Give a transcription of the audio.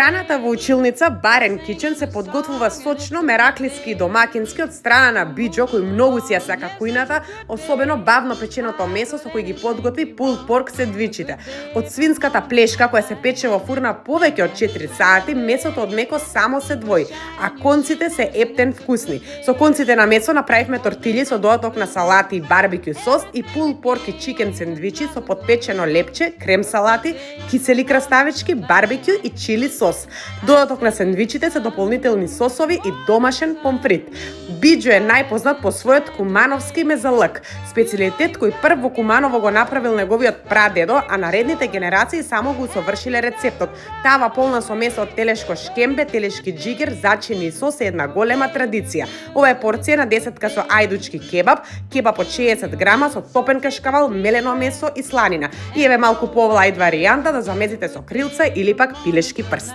Храната во училница Барен Кичен се подготвува сочно, мераклиски и домакински од страна на Биџо, кој многу си ја сака кујната, особено бавно печеното месо со кој ги подготви pulled pork сендвичите. Од свинската плешка која се пече во фурна повеќе од 4 сати, месото од меко само се двои, а конците се ептен вкусни. Со конците на месо направивме тортилји со додаток на салати и барбекю сос и pulled pork и чикен сендвичи со подпечено лепче, крем салати, кисели краставички, барбекю и чили сос. Додаток на сендвичите се дополнителни сосови и домашен помфрит. Биџо е најпознат по својот кумановски мезалък, специјалитет кој прв во Куманово го направил неговиот прадедо, а наредните генерации само го усовршиле рецептот. Тава полна со месо од телешко шкембе, телешки џигер, зачини и сос е една голема традиција. Ова е порција на 10 со ајдучки кебаб, кебаб од 60 грама со топен кашкавал, мелено месо и сланина. И еве малку повлајд варијанта да замесите со крилца или пак пилешки прсти.